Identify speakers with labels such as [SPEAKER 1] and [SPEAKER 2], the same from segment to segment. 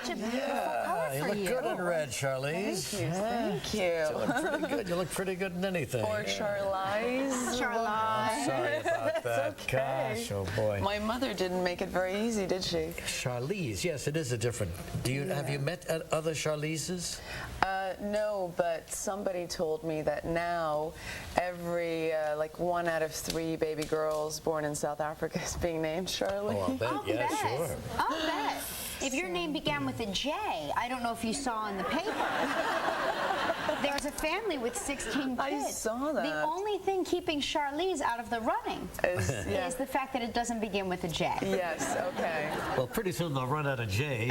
[SPEAKER 1] such a beautiful color
[SPEAKER 2] You
[SPEAKER 1] for
[SPEAKER 2] look
[SPEAKER 1] you.
[SPEAKER 2] good in red, Charlize.
[SPEAKER 3] Thank you.
[SPEAKER 2] You look pretty good. You look pretty good in anything.
[SPEAKER 3] Or Charlize.
[SPEAKER 1] Charlize.
[SPEAKER 2] Sorry about that.
[SPEAKER 3] It's okay.
[SPEAKER 2] Gosh, oh boy.
[SPEAKER 3] My mother didn't make it very easy, did she?
[SPEAKER 2] Charlize, yes, it is a different. Have you met other Charlizes?
[SPEAKER 3] No, but somebody told me that now every, like 1 out of 3 baby girls born in South Africa is being named Charlie.
[SPEAKER 2] Oh, I'll bet.
[SPEAKER 1] I'll
[SPEAKER 2] Yeah,
[SPEAKER 1] bet.
[SPEAKER 2] sure.
[SPEAKER 1] I'll bet. If your name began with a J, I don't know if you saw in the paper. There's a family with 16 kids.
[SPEAKER 3] I saw that.
[SPEAKER 1] The only thing keeping Charlize out of the running
[SPEAKER 3] Is
[SPEAKER 1] the fact that it doesn't begin with a J.
[SPEAKER 3] Yes, okay.
[SPEAKER 2] Well, pretty soon they'll run out of J.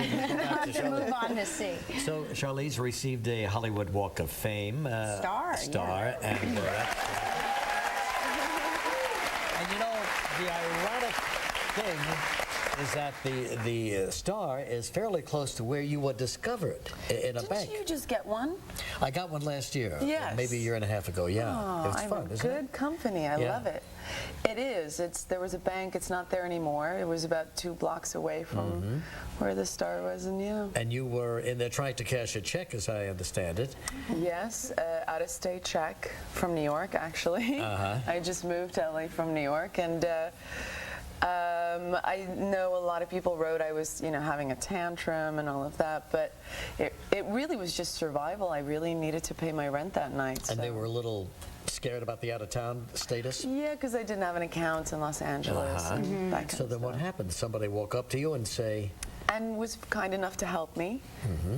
[SPEAKER 1] Move on to C.
[SPEAKER 2] So Charlize received a Hollywood Walk of Fame.
[SPEAKER 1] Star,
[SPEAKER 2] And, and you know, the ironic thing is that the star is fairly close to where you were discovered in a bank.
[SPEAKER 3] Didn't you just get one?
[SPEAKER 2] I got one last year.
[SPEAKER 3] Yes.
[SPEAKER 2] Maybe a year and a half ago, yeah.
[SPEAKER 3] Oh,
[SPEAKER 2] It's
[SPEAKER 3] I'm
[SPEAKER 2] fun,
[SPEAKER 3] in
[SPEAKER 2] isn't
[SPEAKER 3] good
[SPEAKER 2] it?
[SPEAKER 3] company. I
[SPEAKER 2] Yeah.
[SPEAKER 3] love it. It is. There was a bank. It's not there anymore. It was about 2 blocks away from where the star was, and
[SPEAKER 2] And you were in there trying to cash a check, as I understand it.
[SPEAKER 3] Yes, out-of-state check from New York, actually. I just moved to LA from New York, and I know a lot of people wrote I was, having a tantrum and all of that, but it really was just survival. I really needed to pay my rent that night.
[SPEAKER 2] And
[SPEAKER 3] so.
[SPEAKER 2] they were a little scared about the out-of-town status?
[SPEAKER 3] Yeah, because I didn't have an account in Los Angeles. And that kind
[SPEAKER 2] So
[SPEAKER 3] of
[SPEAKER 2] then what
[SPEAKER 3] stuff.
[SPEAKER 2] happened? Somebody woke up to you and say...
[SPEAKER 3] And was kind enough to help me,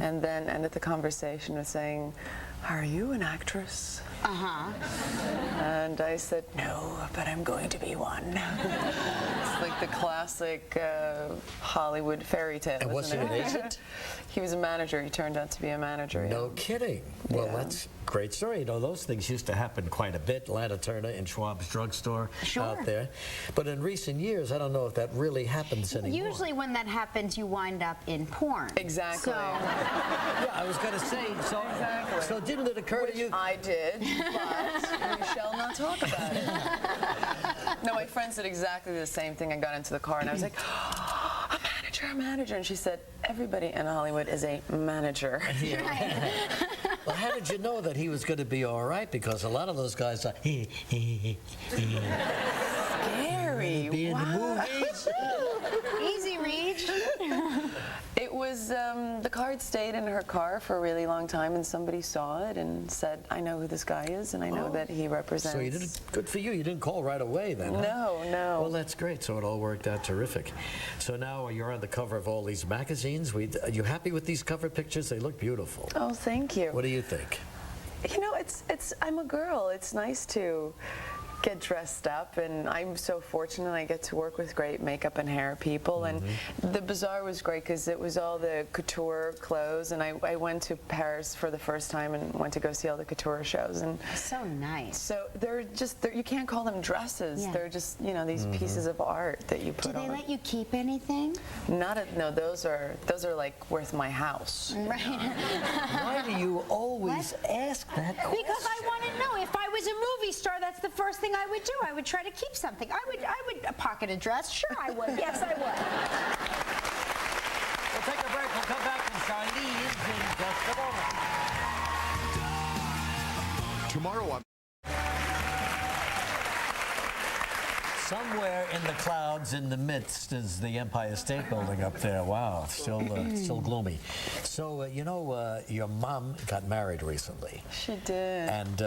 [SPEAKER 3] and then ended the conversation with saying, "Are you an actress?" And I said, "No, but I'm going to be one." It's like the classic Hollywood fairy tale.
[SPEAKER 2] And was he
[SPEAKER 3] isn't
[SPEAKER 2] an
[SPEAKER 3] it?
[SPEAKER 2] agent?
[SPEAKER 3] He was a manager. He turned out to be a manager.
[SPEAKER 2] No
[SPEAKER 3] yeah.
[SPEAKER 2] kidding. Well,
[SPEAKER 3] Yeah.
[SPEAKER 2] that's a great story. You know, those things used to happen quite a bit. Lana Turner in Schwab's drugstore out there. But in recent years, I don't know if that really happens anymore.
[SPEAKER 1] Usually when that happens, you wind up in porn.
[SPEAKER 3] Exactly.
[SPEAKER 1] So,
[SPEAKER 2] Yeah, I was going to say, so,
[SPEAKER 3] Exactly.
[SPEAKER 2] so didn't it occur to you?
[SPEAKER 3] I did, but we shall not talk about it. No, my friend said exactly the same thing. I got into the car and I was like, "Oh, a manager. And she said, everybody in Hollywood is a manager.
[SPEAKER 2] Well, how did you know that he was going to be all right? Because a lot of those guys are...
[SPEAKER 3] Scary.
[SPEAKER 2] Be in the
[SPEAKER 3] Wow.
[SPEAKER 2] movies.
[SPEAKER 1] easy, Regis.
[SPEAKER 3] It was, the card stayed in her car for a really long time, and somebody saw it and said, I know who this guy is, and I know that he represents.
[SPEAKER 2] So you didn't, good for you. You didn't call right away then, huh?
[SPEAKER 3] No, no.
[SPEAKER 2] Well, that's great. So it all worked out terrific. So now you're on the cover of all these magazines. Are you happy with these cover pictures? They look beautiful.
[SPEAKER 3] Oh, thank you.
[SPEAKER 2] What do you think?
[SPEAKER 3] You know, I'm a girl. It's nice to get dressed up, and I'm so fortunate I get to work with great makeup and hair people. And the bazaar was great because it was all the couture clothes, and I went to Paris for the first time and went to go see all the couture shows. And
[SPEAKER 1] So nice.
[SPEAKER 3] so you can't call them dresses.
[SPEAKER 1] Yeah.
[SPEAKER 3] They're just, these pieces of art that you put
[SPEAKER 1] Do
[SPEAKER 3] on.
[SPEAKER 1] they let you keep anything?
[SPEAKER 3] No, those are like worth my house.
[SPEAKER 1] Right.
[SPEAKER 2] Why do you always ask that question?
[SPEAKER 1] Because I want to know. If I was a movie star, that's the first thing I would do. I would try to keep something. I would pocket a dress. Sure, I would. Yes, I would.
[SPEAKER 2] We'll take a break. We'll come back to Charlize in just a moment.
[SPEAKER 4] Tomorrow on
[SPEAKER 2] Somewhere in the clouds, in the midst, is the Empire State Building up there. Wow, still gloomy. So, your mom got married recently.
[SPEAKER 3] She did.
[SPEAKER 2] And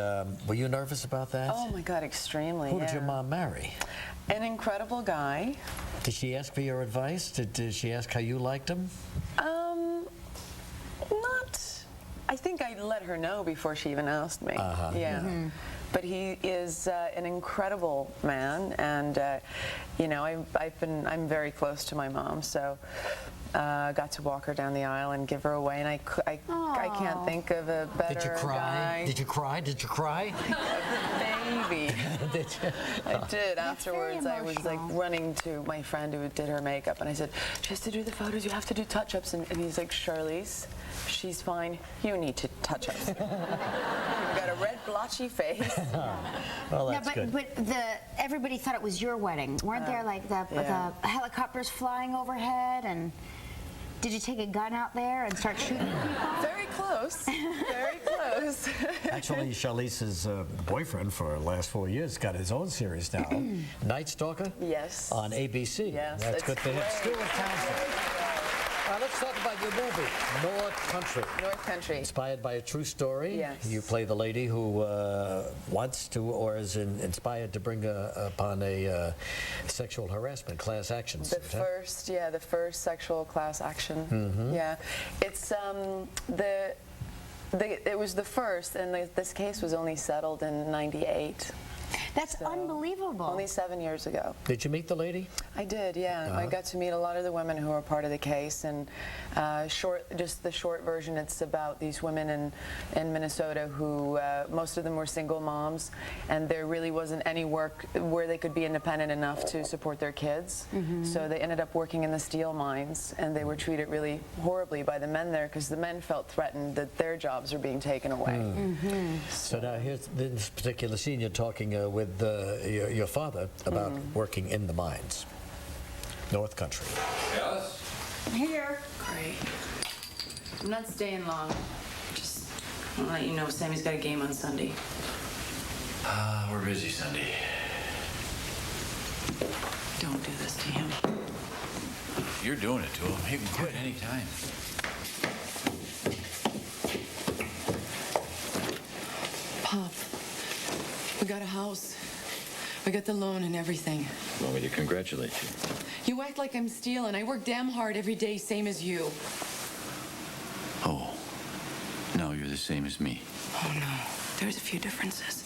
[SPEAKER 2] were you nervous about that?
[SPEAKER 3] Oh my God, extremely.
[SPEAKER 2] Who did your
[SPEAKER 3] yeah.
[SPEAKER 2] mom marry?
[SPEAKER 3] An incredible guy.
[SPEAKER 2] Did she ask for your advice? Did she ask how you liked him?
[SPEAKER 3] Not. I think I let her know before she even asked me. Yeah. But he is an incredible man, and I'm very close to my mom, so got to walk her down the aisle and give her away, and I can't think of a better
[SPEAKER 2] Did you cry?
[SPEAKER 3] guy.
[SPEAKER 2] Did you cry? Did you cry?
[SPEAKER 3] Baby.
[SPEAKER 2] Did you?
[SPEAKER 3] I did.
[SPEAKER 1] That's very
[SPEAKER 3] Afterwards, I was like
[SPEAKER 1] emotional.
[SPEAKER 3] running to my friend who did her makeup, and I said, just to do the photos, you have to do touch-ups. And he's like, Charlize, she's fine. You need to touch-ups. You've got a red, blotchy face.
[SPEAKER 2] Well, that's
[SPEAKER 1] No,
[SPEAKER 2] good.
[SPEAKER 1] but everybody thought it was your wedding. Weren't there like the helicopters flying overhead and? Did you take a gun out there and start shooting people?
[SPEAKER 3] Very close. Very close.
[SPEAKER 2] Actually, Charlize's boyfriend for the last 4 years got his own series now, Night Stalker.
[SPEAKER 3] Yes.
[SPEAKER 2] On ABC.
[SPEAKER 3] Yes,
[SPEAKER 2] That's
[SPEAKER 3] it's
[SPEAKER 2] good to hear.
[SPEAKER 3] great.
[SPEAKER 2] Stuart Townsend. Let's talk about your movie, North Country.
[SPEAKER 3] North Country.
[SPEAKER 2] Inspired by a true story.
[SPEAKER 3] Yes.
[SPEAKER 2] You play the lady who wants to or is inspired to bring upon a sexual harassment class action suit.
[SPEAKER 3] The first sexual class action.
[SPEAKER 2] Mm-hmm.
[SPEAKER 3] Yeah, it's it was the first, and this case was only settled in '98.
[SPEAKER 1] That's unbelievable.
[SPEAKER 3] Only 7 years ago.
[SPEAKER 2] Did you meet the lady?
[SPEAKER 3] I did, yeah. I got to meet a lot of the women who were part of the case, and just the short version, it's about these women in Minnesota who, most of them were single moms, and there really wasn't any work where they could be independent enough to support their kids. So they ended up working in the steel mines, and they were treated really horribly by the men there because the men felt threatened that their jobs were being taken away.
[SPEAKER 2] So now here's this particular scene. You're talking with your father about working in the mines. North Country.
[SPEAKER 4] Yes?
[SPEAKER 5] I'm here. Great. I'm not staying long. Just want to let you know Sammy's got a game on Sunday.
[SPEAKER 4] We're busy Sunday.
[SPEAKER 5] Don't do this to him.
[SPEAKER 4] You're doing it to him. He can quit anytime.
[SPEAKER 5] Pop, we got a house. We got the loan and everything.
[SPEAKER 4] Want me to congratulate you?
[SPEAKER 5] You act like I'm stealing. I work damn hard every day, same as you.
[SPEAKER 4] Oh. No, you're the same as me.
[SPEAKER 5] Oh, no. There's a few differences.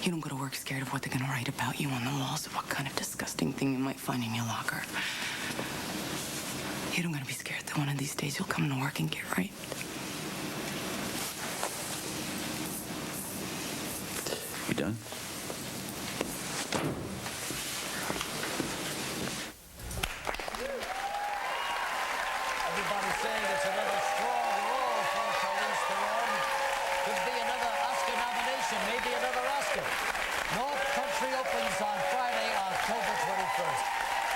[SPEAKER 5] You don't go to work scared of what they're going to write about you on the walls, or what kind of disgusting thing you might find in your locker. You don't got to be scared that one of these days you'll come to work and get raped.
[SPEAKER 4] You done?
[SPEAKER 2] Everybody's saying it's another strong role for Charlize Theron. Could be another Oscar nomination, maybe another Oscar. North Country opens on Friday, October 21st.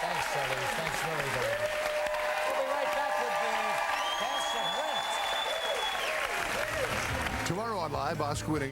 [SPEAKER 2] Thanks, Charlize. Thanks very, very much. We'll be right back with the cast of Rent.
[SPEAKER 6] Tomorrow on Live, Oscar-winning